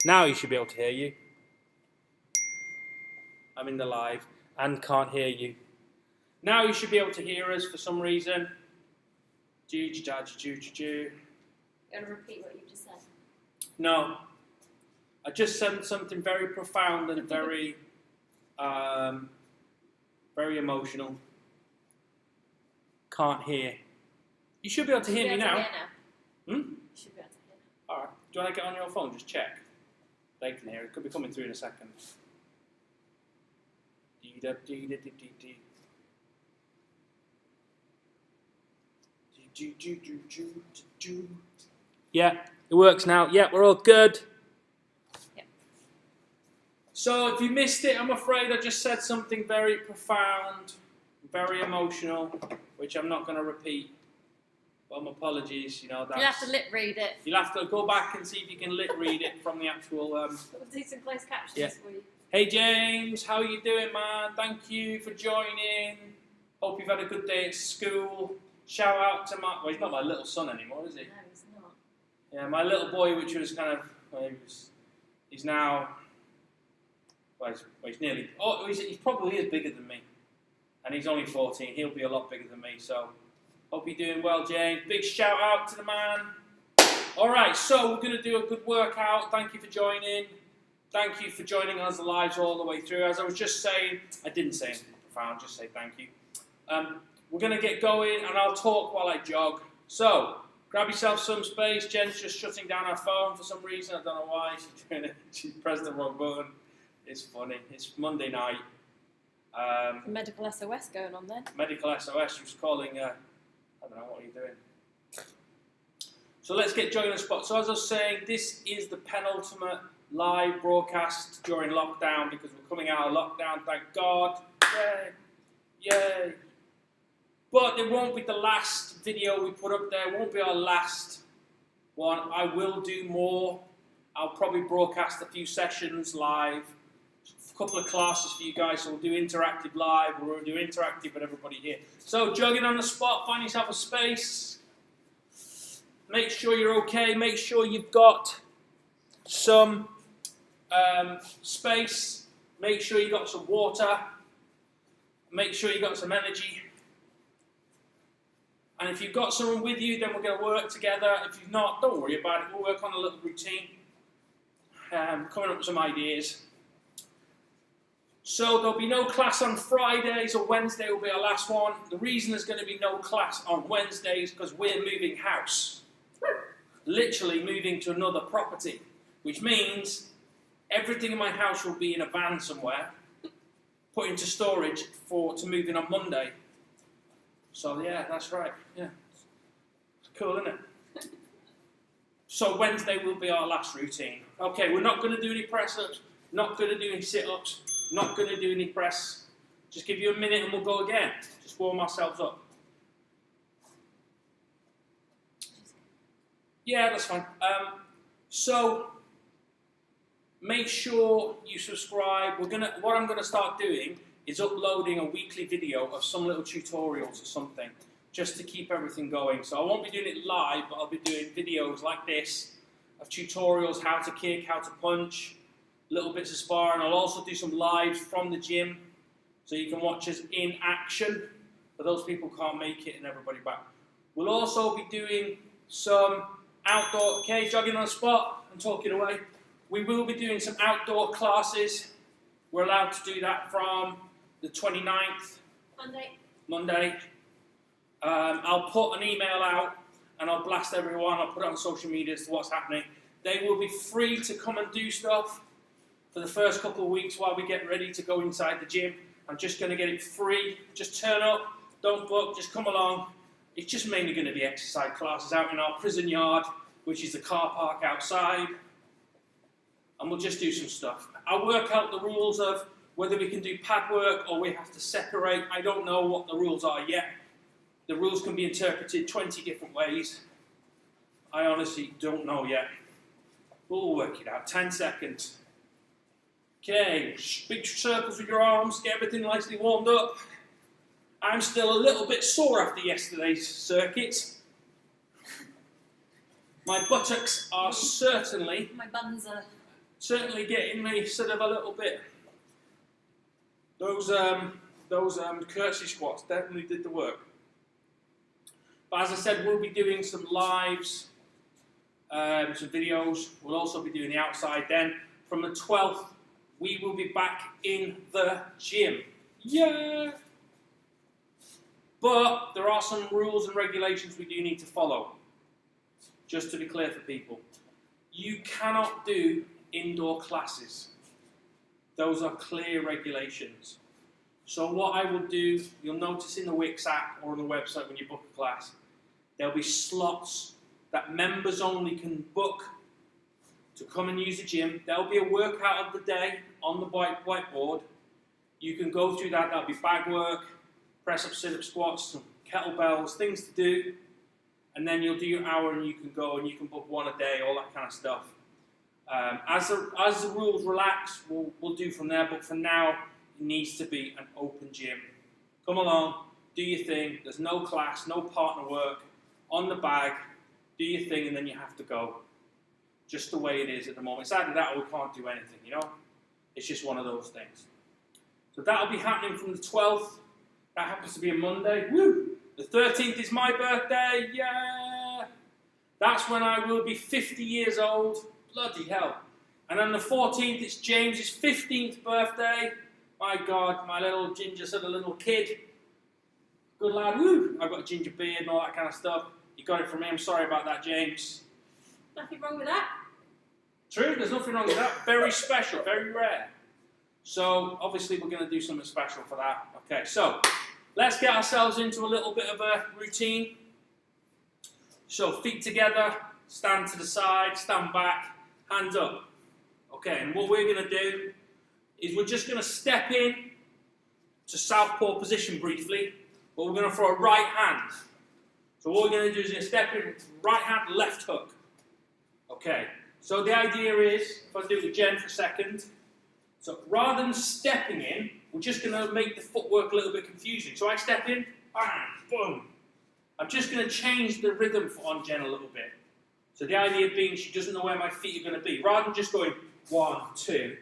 Now you should be able to hear you. I'm in the live and can't hear you. Now you should be able to hear us for some reason. You want to repeat what you just said? No. I just said something very profound and very, very emotional. Can't hear. You should be able to hear me now. You should be able to hear now. Alright. Do you want to get on your phone? Just check. They can hear it. Could be coming through in a second. Yeah, it works now. Yeah, we're all good. Yep. So if you missed it, I'm afraid I just said something very profound, very emotional, which I'm not going to repeat. But my apologies, you know. That's, you'll have to lip read it. You'll have to go back and see if you can lip read it from the actual... We'll do some closed captions for you. Hey James, how you doing, man? Thank you for joining. Hope you've had a good day at school. Shout out to my... Well, he's not my little son anymore, is he? No, he's not. Yeah, my little boy, which was kind of... he's now... Well, he's nearly... Oh, he probably is bigger than me. And he's only 14. He'll be a lot bigger than me, so... Hope you're doing well, James. Big shout out to the man. Alright, so we're going to do a good workout. Thank you for joining. Thank you for joining us live all the way through. As I was just saying, I didn't say anything profound, just say thank you. We're going to get going and I'll talk while I jog. So, grab yourself some space. Jen's just shutting down her phone for some reason. I don't know why. She's doing it. She's pressed the wrong button. It's funny. It's Monday night. Medical SOS going on then. Medical SOS. She was calling... I don't know, what are you doing? So let's get joined on the spot. So as I was saying, this is the penultimate live broadcast during lockdown because we're coming out of lockdown, thank God. Yay! Yay! But it won't be the last video we put up there. It won't be our last one. I will do more. I'll probably broadcast a few sessions live. A couple of classes for you guys, so we'll do interactive live, we'll do interactive with everybody here. So jogging on the spot, find yourself a space. Make sure you're okay, make sure you've got some space, make sure you've got some water, make sure you've got some energy. And if you've got someone with you, then we're going to work together. If you've not, don't worry about it, we'll work on a little routine, coming up with some ideas. So there'll be no class on Fridays, or Wednesday will be our last one. The reason there's going to be no class on Wednesdays is because we're moving house. Literally moving to another property, which means everything in my house will be in a van somewhere, put into storage to move in on Monday. So yeah, that's right. Yeah, it's cool, isn't it? So Wednesday will be our last routine. Okay, we're not going to do any press-ups, not going to do any sit-ups. Not going to do any press. Just give you a minute and we'll go again. Just warm ourselves up. Yeah, that's fine. So make sure you subscribe. What I'm going to start doing is uploading a weekly video of some little tutorials or something, just to keep everything going. So I won't be doing it live, but I'll be doing videos like this of tutorials, how to kick, how to punch, little bits of sparring. I'll also do some lives from the gym, so you can watch us in action, for those people who can't make it and everybody back. We'll also be doing some outdoor, okay, jogging on the spot and talking away. We will be doing some outdoor classes. We're allowed to do that from the 29th. Monday. I'll put an email out and I'll blast everyone. I'll put it on social media as to what's happening. They will be free to come and do stuff for the first couple of weeks while we get ready to go inside the gym. I'm just going to get it free. Just turn up, don't book, just come along. It's just mainly going to be exercise classes out in our prison yard, which is the car park outside. And we'll just do some stuff. I'll work out the rules of whether we can do pad work or we have to separate. I don't know what the rules are yet. The rules can be interpreted 20 different ways. I honestly don't know yet. We'll work it out. 10 seconds. Okay, big circles with your arms, get everything nicely warmed up. I'm still a little bit sore after yesterday's circuits. My buttocks are certainly... My buns are... certainly getting me sort of a little bit. Those curtsy squats definitely did the work. But as I said, we'll be doing some lives, some videos. We'll also be doing the outside. Then from the 12th, we will be back in the gym. Yeah! But there are some rules and regulations we do need to follow. Just to be clear for people. You cannot do indoor classes. Those are clear regulations. So what I will do, you'll notice in the Wix app or on the website when you book a class, there'll be slots that members only can book to come and use the gym. There'll be a workout of the day on the whiteboard. You can go through that. That'll be bag work, press up, sit up, squats, some kettlebells, things to do. And then you'll do your hour and you can go and you can book one a day, all that kind of stuff. As the rules relax, we'll do from there. But for now, it needs to be an open gym. Come along, do your thing. There's no class, no partner work. On the bag, do your thing, and then you have to go. Just the way it is at the moment. It's either that or we can't do anything, you know? It's just one of those things. So that'll be happening from the 12th. That happens to be a Monday. Woo! The 13th is my birthday. Yeah! That's when I will be 50 years old. Bloody hell. And on the 14th, it's James's 15th birthday. My God, my little ginger sort of little kid. Good lad. Woo! I've got a ginger beard and all that kind of stuff. You got it from me. I'm sorry about that, James. Nothing wrong with that. True, there's nothing wrong with that. Very special, very rare. So, obviously, we're going to do something special for that. Okay, so, let's get ourselves into a little bit of a routine. So, feet together, stand to the side, stand back, hands up. Okay, and what we're going to do is we're just going to step in to southpaw position briefly, but we're going to throw a right hand. So what we're going to do is we're going to step in, right hand, left hook. Okay, so the idea is, if I do it with Jen for a second, so rather than stepping in, we're just going to make the footwork a little bit confusing. So I step in, bang, boom. I'm just going to change the rhythm on Jen a little bit. So the idea being she doesn't know where my feet are going to be. Rather than just going 1, 2,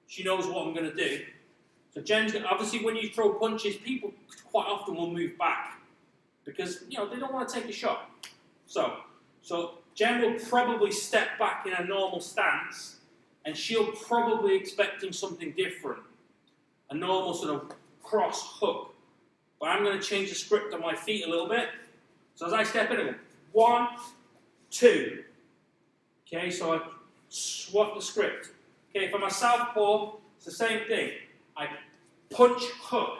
she knows what I'm going to do. So Jen's going to, obviously when you throw punches, people quite often will move back because, you know, they don't want to take a shot. So Jen will probably step back in a normal stance and she'll probably expecting something different. A normal sort of cross hook. But I'm going to change the script on my feet a little bit. So as I step in, I go 1, 2. Okay, so I swap the script. Okay, if I'm a southpaw, it's the same thing. I punch, hook.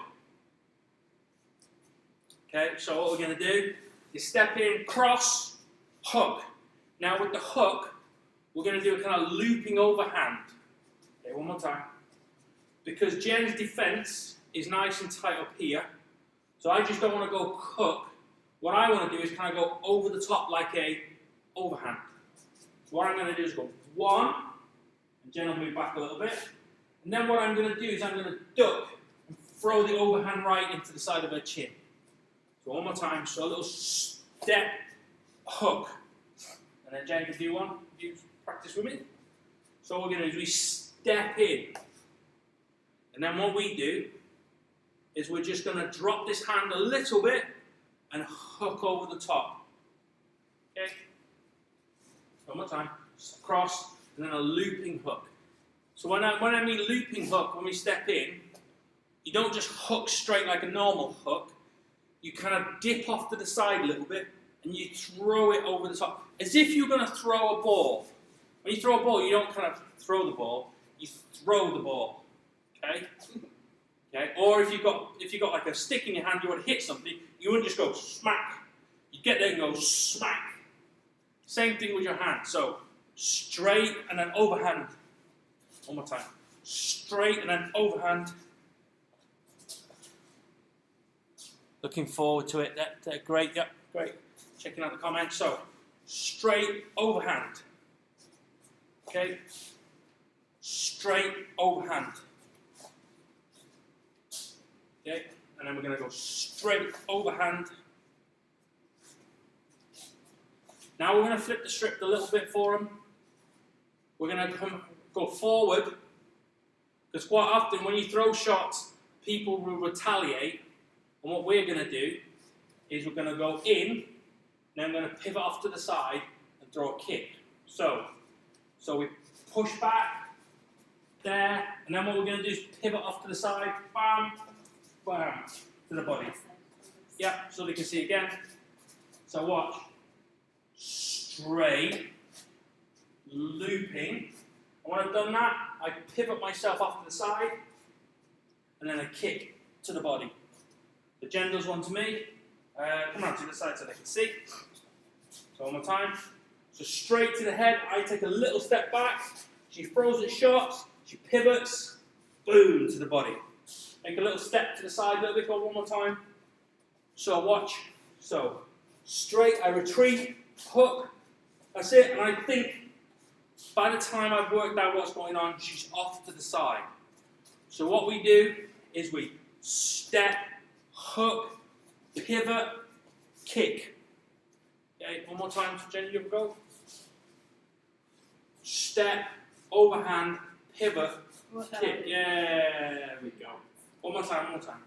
Okay, so what we're going to do is step in, cross, hook. Now with the hook, we're going to do a kind of looping overhand. Okay, one more time. Because Jen's defense is nice and tight up here, so I just don't want to go hook. What I want to do is kind of go over the top like a overhand. So what I'm going to do is go 1, and Jen will move back a little bit. And then what I'm going to do is I'm going to duck and throw the overhand right into the side of her chin. So one more time, so a little step, hook. And then Jen can do one, if you practice with me. So what we're going to do is we step in. And then what we do is we're just going to drop this hand a little bit and hook over the top. Okay? One more time. Cross, and then a looping hook. So when I mean looping hook, when we step in, you don't just hook straight like a normal hook. You kind of dip off to the side a little bit, and you throw it over the top. As if you're going to throw a ball. When you throw a ball, you don't kind of throw the ball, you throw the ball. Okay? Okay? Or if you've got like a stick in your hand, you want to hit something, you wouldn't just go smack. You get there and go smack. Same thing with your hand. So straight and then overhand. One more time. Straight and then overhand. Looking forward to it. That great. Yep, great. Checking out the comments. So straight overhand. Okay. Straight overhand. Okay. And then we're going to go straight overhand. Now we're going to flip the script a little bit for them. We're going to come go forward, because quite often when you throw shots, people will retaliate, and what we're going to do is we're going to go in, then I'm going to pivot off to the side and throw a kick. So we push back, there, and then what we're going to do is pivot off to the side, bam, bam, to the body. Yeah, so they can see again. So watch. Straight, looping. And when I've done that, I pivot myself off to the side, and then I kick to the body. The Jen does one to me. Come around to the side so they can see. So one more time. So straight to the head, I take a little step back. She throws her shots, she pivots, boom, to the body. Make a little step to the side, a little bit, go one more time. So watch. So straight, I retreat, hook, that's it. And I think by the time I've worked out what's going on, she's off to the side. So what we do is we step, hook, pivot, kick. Okay, one more time, Jenny, you go. Step, overhand, pivot, kick. Yeah, there we go. One more time, one more time.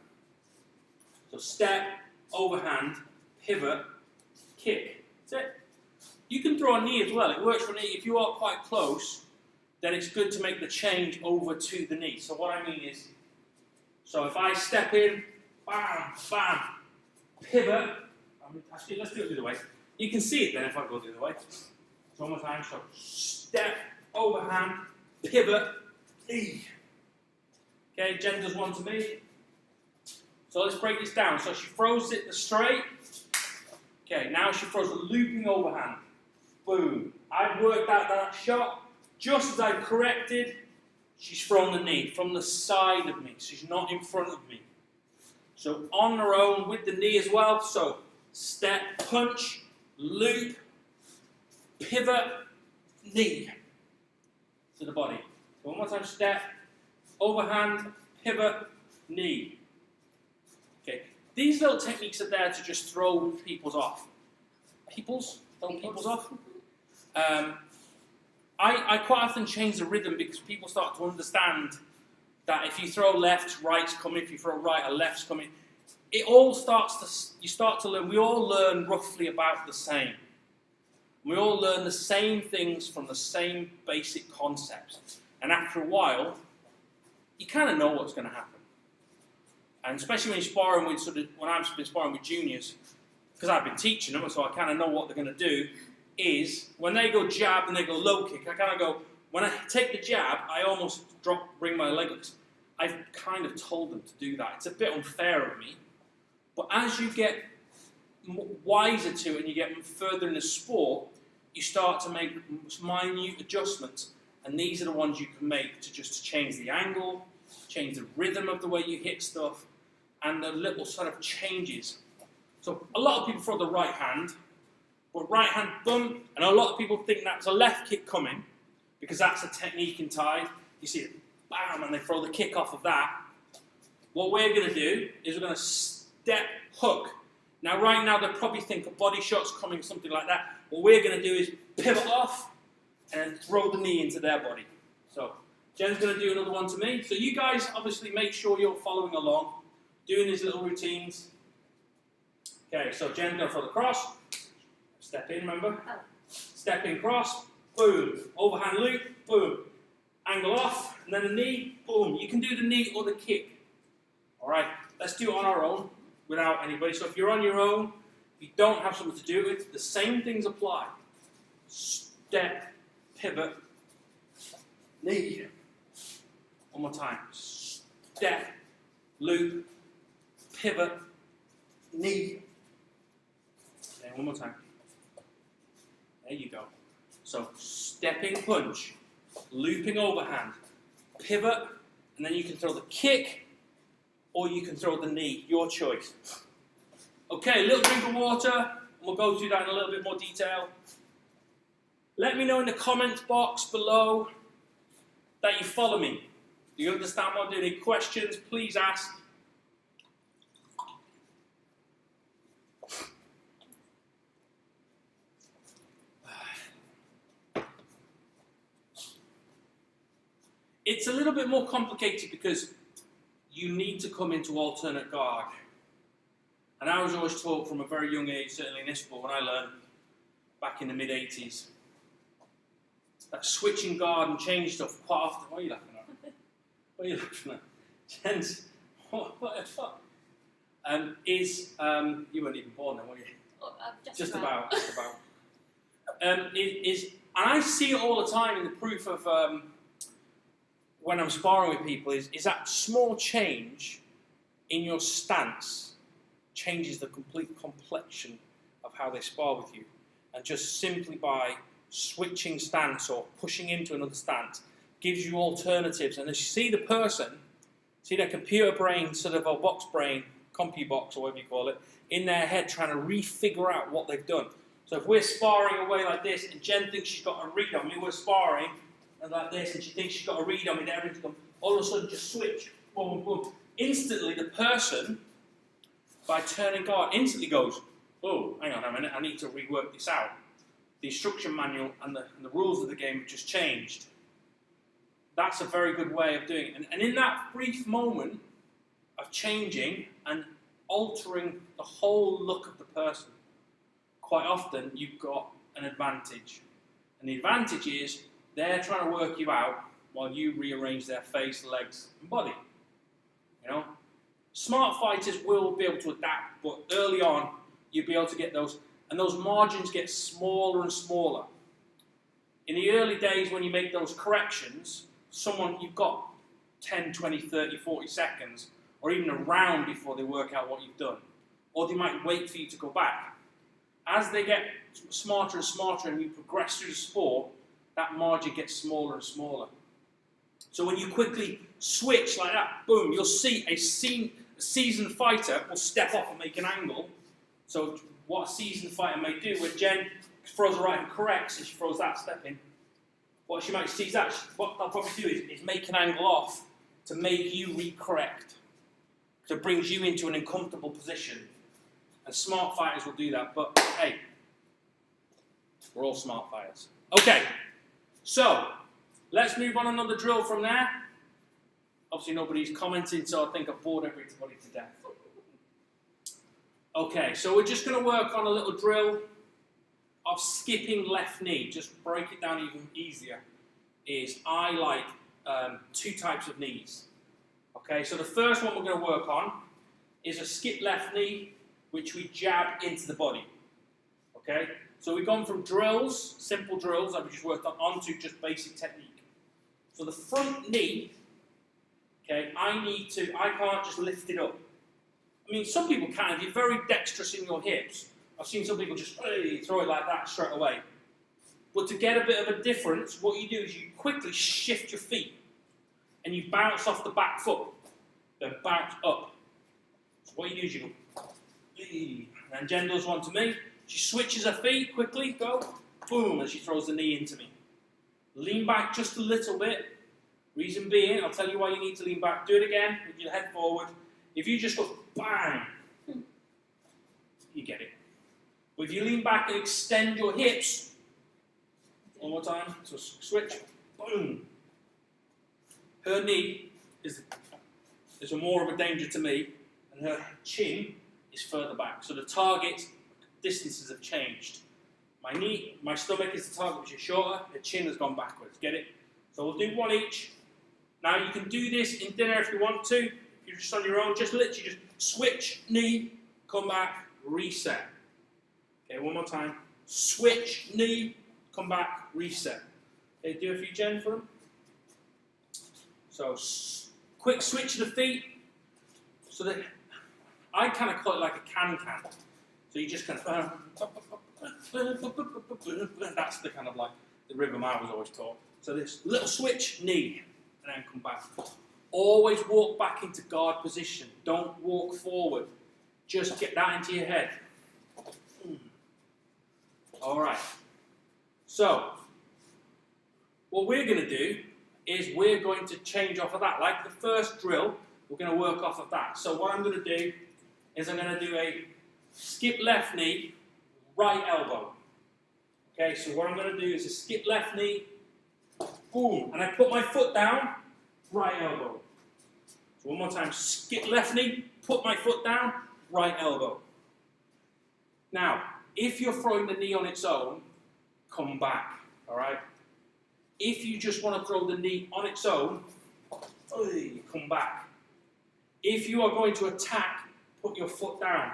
So step, overhand, pivot, kick. That's it. You can throw a knee as well. It works for a knee. If you are quite close, then it's good to make the change over to the knee. So what I mean is, so if I step in, bam, bam, pivot. Actually, let's do it the other way. You can see it then if I go the other way. So one more time. So step, overhand, pivot, knee. Okay, Jen does one to me. So let's break this down. So she throws it straight. Okay, now she throws a looping overhand. Boom. I've worked out that shot. Just as I've corrected, she's thrown the knee from the side of me. She's not in front of me. So on her own with the knee as well. So step, punch, loop, pivot, knee to the body. So one more time, step, overhand, pivot, knee. Okay, these little techniques are there to just throw people's off. Throw people's off. I quite often change the rhythm because people start to understand that if you throw left, right's coming. If you throw right, a left's coming. It all starts to, you start to learn, we all learn roughly about the same. We all learn the same things from the same basic concepts. And after a while, you kind of know what's going to happen. And especially when you're sparring with, when I've been sparring with juniors, because I've been teaching them, so I kind of know what they're going to do, is when they go jab and they go low kick, I kind of go, when I take the jab, I almost bring my leg up. I've kind of told them to do that. It's a bit unfair of me. But as you get wiser to it and you get further in the sport, you start to make minute adjustments. And these are the ones you can make to just change the angle, change the rhythm of the way you hit stuff, and the little sort of changes. So a lot of people throw the right hand, but right hand bump, and a lot of people think that's a left kick coming, because that's a technique in Thai. You see it, bam, and they throw the kick off of that. What we're going to do is we're going to step, hook. Now right now they probably think a body shot's coming, something like that. What we're going to do is pivot off, and then throw the knee into their body. So Jen's going to do another one to me. So you guys obviously make sure you're following along, doing these little routines. Okay, so Jen's going to throw the cross. Step in, remember? Oh. Step in, cross, boom. Overhand loop, boom. Angle off, and then the knee, boom. You can do the knee or the kick. All right, let's do it on our own without anybody. So if you're on your own, if you don't have something to do with, the same things apply. Step, pivot, knee. One more time. Step, loop, pivot, knee. Okay, one more time. There you go. So stepping punch, looping overhand, pivot, and then you can throw the kick or you can throw the knee, your choice. Okay, a little drink of water, and we'll go through that in a little bit more detail. Let me know in the comments box below that you follow me. Do you understand what I'm doing? Any questions, please ask. It's a little bit more complicated because you need to come into alternate guard. And I was always taught from a very young age, certainly in this sport, when I learned back in the mid-80s, that switching guard and change stuff quite often. What are you laughing at? What are you laughing at? Jens, what the fuck? You weren't even born then, were you? Oh, Just about. And I see it all the time in the proof of when I'm sparring with people, is that small change in your stance changes the complete complexion of how they spar with you. And just simply by switching stance or pushing into another stance gives you alternatives. And as you see the person, see their computer brain, sort of, or box brain, CompuBox or whatever you call it, in their head trying to re-figure out what they've done. So if we're sparring away like this and Jen thinks she's got a read on me, we're sparring and like this and she thinks she's got a read on me, everything's gone, all of a sudden just switch, boom, boom. Instantly the person, by turning guard, instantly goes, oh, hang on a minute, I need to rework this out. The instruction manual and the rules of the game have just changed. That's a very good way of doing it. And in that brief moment of changing and altering the whole look of the person, quite often you've got an advantage. And the advantage is they're trying to work you out while you rearrange their face, legs, and body. You know? Smart fighters will be able to adapt, but early on you'll be able to get those, and those margins get smaller and smaller. In the early days when you make those corrections, you've got 10, 20, 30, 40 seconds, or even a round before they work out what you've done. Or they might wait for you to go back. As they get smarter and smarter and you progress through the sport, that margin gets smaller and smaller. So when you quickly switch like that, boom, you'll see a seasoned fighter will step off and make an angle. So what a seasoned fighter may do, when Jen throws a right and corrects and she throws that step in, what she might see is that, what they'll probably do is make an angle off to make you recorrect. So it brings you into an uncomfortable position. And smart fighters will do that, but hey, we're all smart fighters. Okay, so let's move on another drill from there. Obviously nobody's commenting, so I think I've bored everybody to death. Okay, so we're just going to work on a little drill of skipping left knee. Just break it down even easier. I like two types of knees. Okay, so the first one we're going to work on is a skip left knee, which we jab into the body. Okay, so we've gone from drills, simple drills that we just worked on, onto just basic technique. So the front knee, okay, I can't just lift it up. I mean, some people can. If you're very dexterous in your hips, I've seen some people just throw it like that straight away. But to get a bit of a difference, what you do is you quickly shift your feet and you bounce off the back foot, then bounce up. So what you do is you go, and Jen does one to me. She switches her feet quickly, go, boom, and she throws the knee into me. Lean back just a little bit. Reason being, I'll tell you why you need to lean back. Do it again with your head forward. If you just go, bang, you get it. But if you lean back and extend your hips, one more time, so switch, boom. Her knee is more of a danger to me, and her chin is further back. So the target distances have changed. My stomach is the target, which is shorter. The chin has gone backwards. Get it? So we'll do one each. Now you can do this in dinner if you want to. If you're just on your own, just literally just switch, knee, come back, reset. Okay, one more time. Switch, knee, come back, reset. Okay, do a few Jen for them. So quick switch of the feet. So that I kind of call it like a can-can. So you just kind of that's the kind of like the rhythm I was always taught. So this little switch, knee, and then come back. Always walk back into guard position. Don't walk forward. Just get that into your head. All right. So what we're going to do is we're going to change off of that. Like the first drill, we're going to work off of that. So what I'm going to do is I'm going to do a skip left knee, right elbow. Okay, so what I'm going to do is a skip left knee, boom, and I put my foot down, right elbow. So one more time, skip left knee, put my foot down, right elbow. Now, if you're throwing the knee on its own, come back, all right? If you just want to throw the knee on its own, come back. If you are going to attack, put your foot down.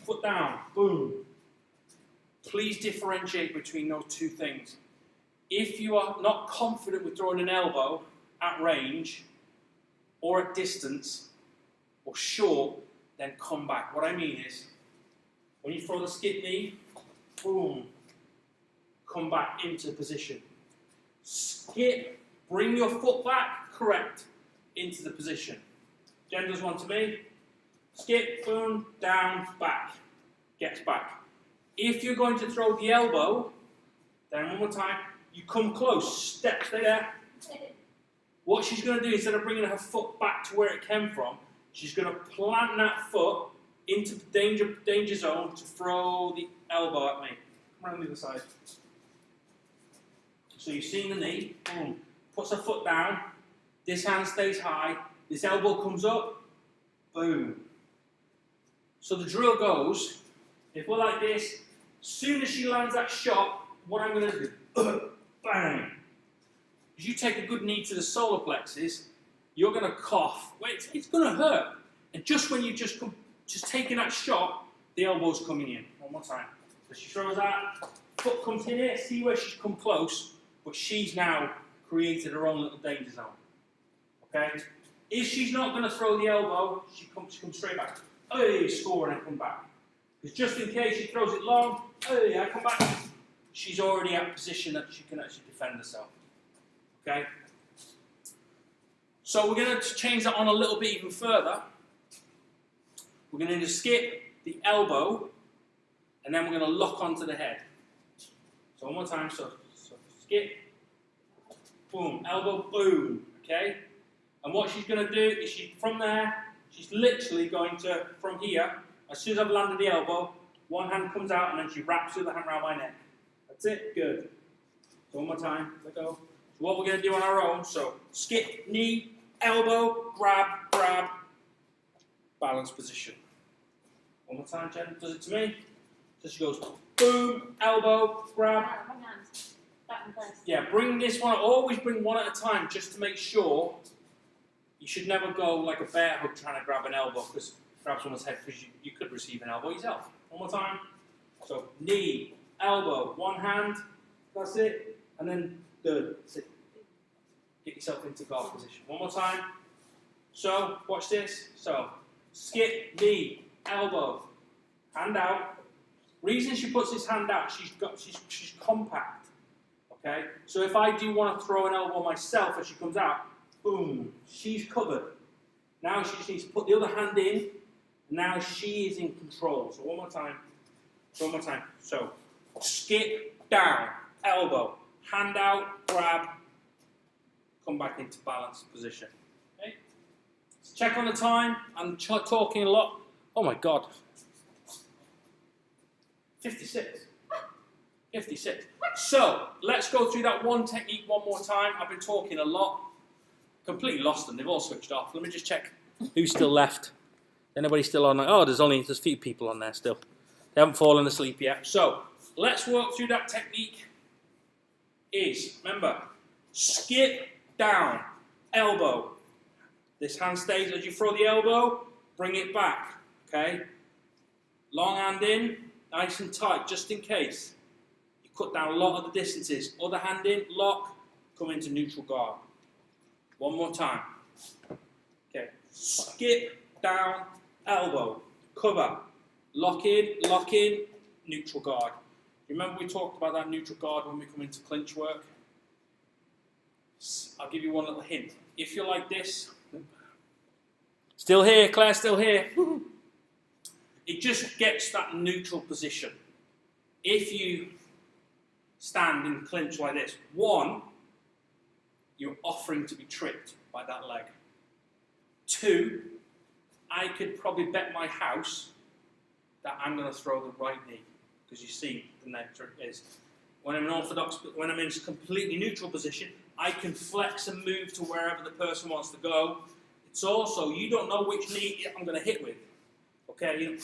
Foot down, boom. Please differentiate between those two things. If you are not confident with throwing an elbow at range, or at distance, or short, then come back. What I mean is, when you throw the skip knee, boom, come back into position. Skip, bring your foot back, correct, into the position. Jen does one to me. Skip, boom, down, back. Gets back. If you're going to throw the elbow, then one more time, you come close, step, stay there. What she's going to do, instead of bringing her foot back to where it came from, she's going to plant that foot into the danger zone to throw the elbow at me. Come around the other side. So you've seen the knee, boom, puts her foot down, this hand stays high, this elbow comes up, boom. So the drill goes, if we're like this, as soon as she lands that shot, what I'm going to do, bang. As you take a good knee to the solar plexus, you're going to cough. Well, it's going to hurt. And just when you just taking that shot, the elbow's coming in. One more time. So she throws that, foot comes in here, see where she's come close, but she's now created her own little danger zone. Okay? If she's not going to throw the elbow, she comes straight back. Hey, score, and I come back. Because just in case she throws it long, hey, I come back. She's already at a position that she can actually defend herself. Okay? So we're going to change that on a little bit even further. We're going to skip the elbow, and then we're going to lock onto the head. So one more time. So skip, boom, elbow, boom. Okay? And what she's going to do is from there, she's literally going to, from here, as soon as I've landed the elbow, one hand comes out and then she wraps the other hand around my neck. That's it. Good. So one more time. Let go. So what we're going to do on our own, so skip, knee, elbow, grab, balance position. One more time, Jen does it to me. So she goes, boom, elbow, grab. One hand. That one first. Yeah, bring this one, always bring one at a time just to make sure. You should never go like a bear hug trying to grab an elbow, because grab someone's head, because you could receive an elbow yourself. One more time. So knee, elbow, one hand, that's it. And then good. Sit. Get yourself into guard position. One more time. So watch this. So skip, knee, elbow, hand out. Reason she puts this hand out, she's compact. Okay? So if I do want to throw an elbow myself as she comes out, boom, she's covered. Now she just needs to put the other hand in, and now she is in control. So one more time. One more time. So skip, down, elbow, hand out, grab, come back into balanced position. Okay? Let's check on the time. I'm talking a lot. Oh my God. 56. 56. So let's go through that one technique one more time. I've been talking a lot. Completely lost them. They've all switched off. Let me just check who's still left. Anybody still on? Oh, there's a few people on there still. They haven't fallen asleep yet. So let's work through that technique. Remember, skip, down, elbow. This hand stays as you throw the elbow, bring it back. Okay? Long hand in, nice and tight, just in case. You cut down a lot of the distances. Other hand in, lock, come into neutral guard. One more time. Okay. Skip, down, elbow, cover, lock in, neutral guard. Remember we talked about that neutral guard when we come into clinch work? I'll give you one little hint. If you're like this, still here, Claire, still here. It just gets that neutral position. If you stand in clinch like this, one, you're offering to be tripped by that leg. Two, I could probably bet my house that I'm going to throw the right knee, because you see the neck trick is. when I'm in orthodox, when I'm in a completely neutral position, I can flex and move to wherever the person wants to go. It's also, you don't know which knee I'm going to hit with. Okay,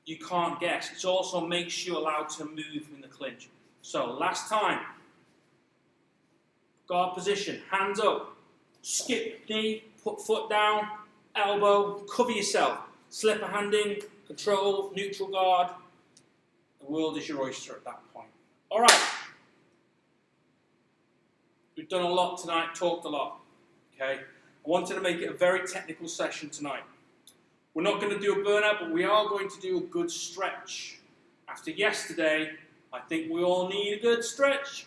you can't guess. It's also makes you allowed to move in the clinch. So, last time, guard position, hands up, skip knee, put foot down, elbow, cover yourself, slip a hand in, control, neutral guard. The world is your oyster at that point. All right. We've done a lot tonight, talked a lot. Okay. I wanted to make it a very technical session tonight. We're not going to do a burnout, but we are going to do a good stretch. After yesterday, I think we all need a good stretch.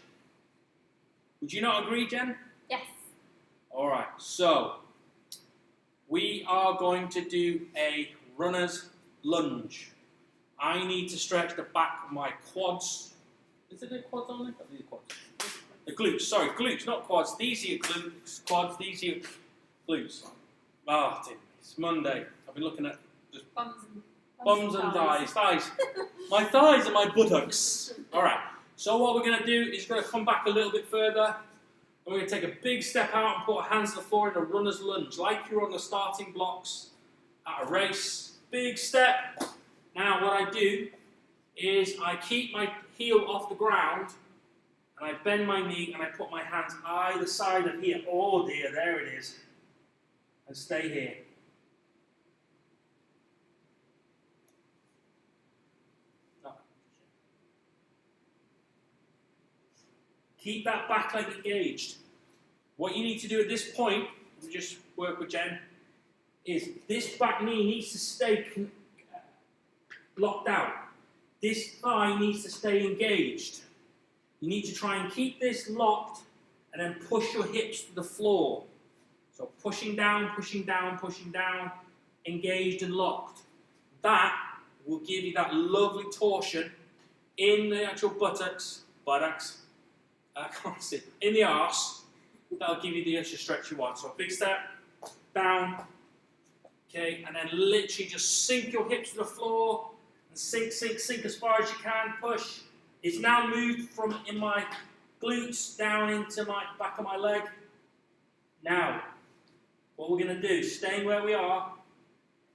Would you not agree, Jen? Yes. All right. So, we are going to do a runner's lunge. I need to stretch the back of my quads. Is it the quads only? I think the quads. The glutes. Sorry, glutes, not quads. These are your glutes. Quads. These are your glutes. Ah, oh, it's Monday. I've been looking at just bums and thighs. Thighs. My thighs and my buttocks. All right. So what we're going to do is going to come back a little bit further. And we're going to take a big step out and put our hands to the floor in a runner's lunge, like you're on the starting blocks at a race. Big step. Now what I do is I keep my heel off the ground and I bend my knee and I put my hands either side of here. Oh dear, there it is. And stay here. Keep that back leg engaged. What you need to do at this point, we just work with Jen, is this back knee needs to stay locked down. This thigh needs to stay engaged. You need to try and keep this locked and then push your hips to the floor. So pushing down, pushing down, pushing down, engaged and locked. That will give you that lovely torsion in the actual buttocks, I can't see, in the arse. That'll give you the extra stretch you want. So big step, down, okay, and then literally just sink your hips to the floor, and sink, sink, sink as far as you can, push. It's now moved from in my glutes down into my back of my leg. Now, what we're going to do, staying where we are,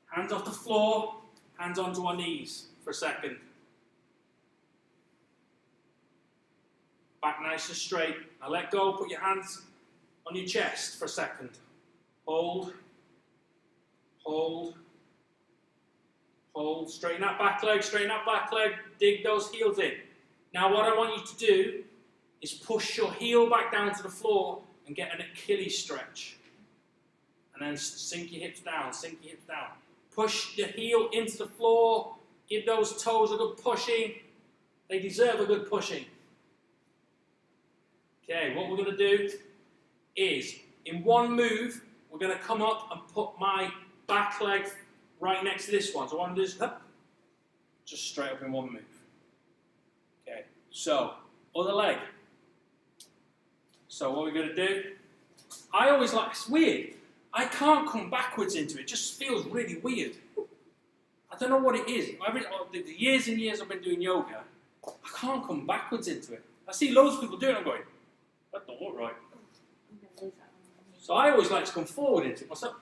hands off the floor, hands onto our knees for a second. Back nice and straight. Now let go, put your hands on your chest for a second. Hold, hold, hold. Straighten that back leg, dig those heels in. Now what I want you to do is push your heel back down to the floor and get an Achilles stretch. And then sink your hips down, sink your hips down. Push the heel into the floor, give those toes a good pushing. They deserve a good pushing. Okay, what we're going to do is, in one move, we're going to come up and put my back leg right next to this one. So what I'm going to do is, just straight up in one move. Okay, so, other leg. So what we're going to do, I always like, it's weird. I can't come backwards into it. It just feels really weird. I don't know what it is. The years and years I've been doing yoga, I can't come backwards into it. I see loads of people doing it, I'm going, that don't look right. So I always like to come forward into it. What's up?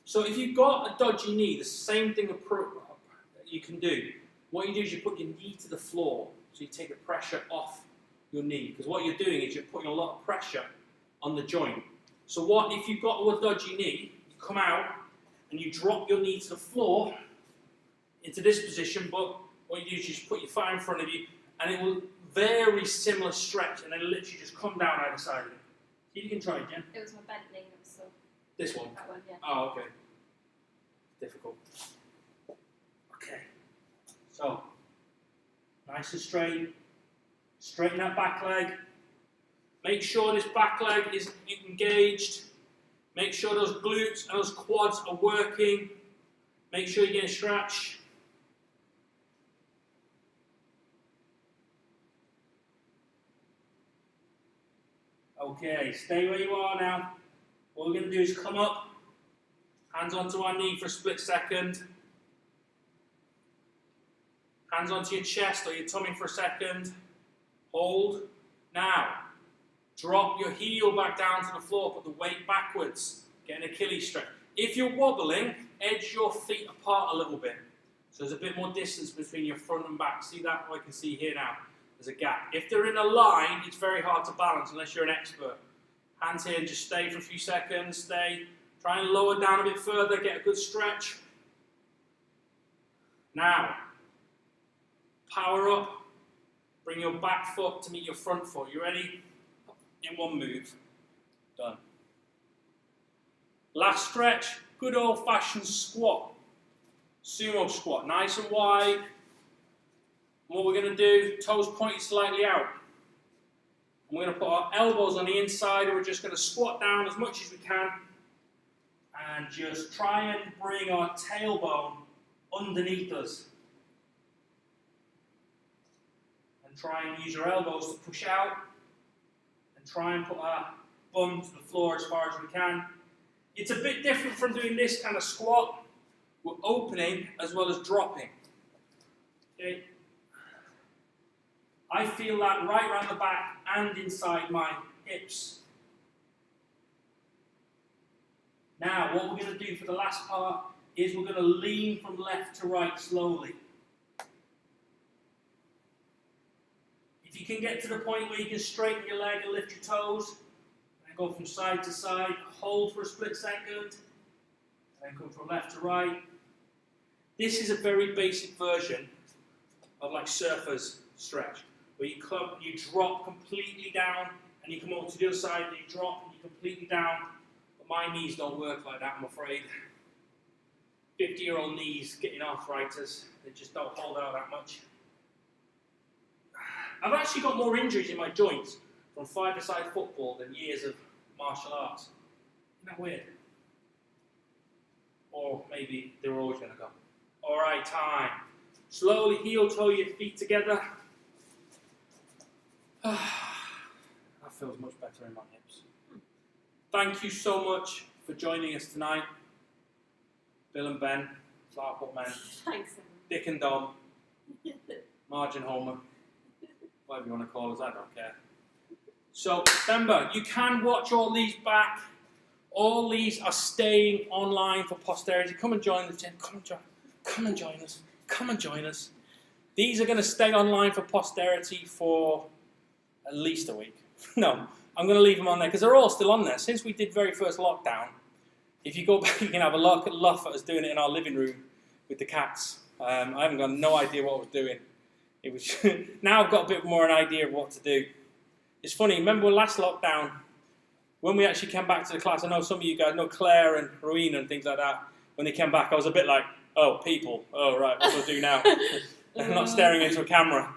So if you've got a dodgy knee, the same thing that you can do. What you do is you put your knee to the floor, so you take the pressure off your knee. Because what you're doing is you're putting a lot of pressure on the joint. So what if you've got a dodgy knee, you come out and you drop your knee to the floor into this position, but what you do is you just put your foot in front of you and it will very similar stretch and then literally just come down either side of it. You can try it, Jen. It was my bent knee, so this one? That one, yeah. Oh, okay. Difficult. Okay. So, nice and straight. Straighten that back leg. Make sure this back leg is engaged. Make sure those glutes and those quads are working. Make sure you get a stretch. Okay, stay where you are now. What we're going to do is come up, hands onto our knee for a split second. Hands onto your chest or your tummy for a second. Hold. Now, drop your heel back down to the floor. Put the weight backwards. Get an Achilles stretch. If you're wobbling, edge your feet apart a little bit. So there's a bit more distance between your front and back. See that? I can see here now. There's a gap. If they're in a line, it's very hard to balance unless you're an expert. Hands here, just stay for a few seconds. Stay. Try and lower down a bit further. Get a good stretch. Now, power up. Bring your back foot to meet your front foot. You ready? In one move. Done. Last stretch. Good old-fashioned squat. Sumo squat. Nice and wide. What we're going to do, toes pointed slightly out. And we're going to put our elbows on the inside and we're just going to squat down as much as we can. And just try and bring our tailbone underneath us. And try and use your elbows to push out. And try and put our bum to the floor as far as we can. It's a bit different from doing this kind of squat. We're opening as well as dropping. Okay. I feel that right around the back and inside my hips. Now, what we're going to do for the last part is we're going to lean from left to right slowly. If you can get to the point where you can straighten your leg and lift your toes, and go from side to side, hold for a split second, and then come from left to right. This is a very basic version of like surfer's stretch, where you come, you drop completely down, and you come over to the other side, and you drop, and you completely down. But my knees don't work like that, I'm afraid. 50-year-old knees getting arthritis, they just don't hold out that much. I've actually got more injuries in my joints from five-a-side football than years of martial arts. Isn't that weird? Or maybe they were always going to go. All right, time. Slowly heel toe your feet together. That feels much better in my hips. Thank you so much for joining us tonight. Bill and Ben, Clark Men, Thanks. Dick and Dom, Marge and Homer, whatever you want to call us, I don't care. So remember, you can watch all these back. All these are staying online for posterity. Come and join us, Jen. Come and join us. Come and join us. These are going to stay online for posterity for at least a week. No, I'm going to leave them on there because they're all still on there. Since we did very first lockdown, if you go back, you can have a look at us doing it in our living room with the cats. I haven't got no idea what I was doing. It was now I've got a bit more an idea of what to do. It's funny, remember last lockdown, when we actually came back to the class, I know some of you guys know Claire and Rowena and things like that. When they came back, I was a bit like, oh, people, oh, right, what do I do now? I'm not staring into a camera.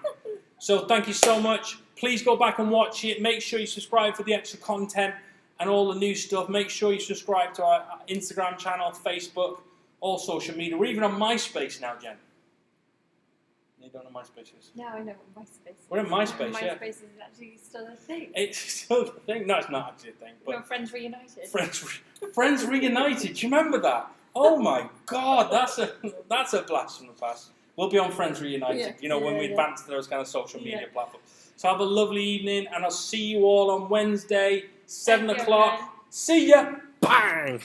So thank you so much. Please go back and watch it. Make sure you subscribe for the extra content and all the new stuff. Make sure you subscribe to our Instagram channel, Facebook, all social media. We're even on MySpace now, Jen. You don't know MySpace is? No, I know what MySpace is. We're in MySpace, yeah. MySpace is actually still a thing. It's still a thing? No, it's not actually a thing. But We're Friends Reunited. Friends Reunited. Do you remember that? Oh my God, that's a blast from the past. We'll be on Friends Reunited, when we advance to those kind of social media platforms. So have a lovely evening, and I'll see you all on Wednesday, 7 o'clock. See ya! Bang!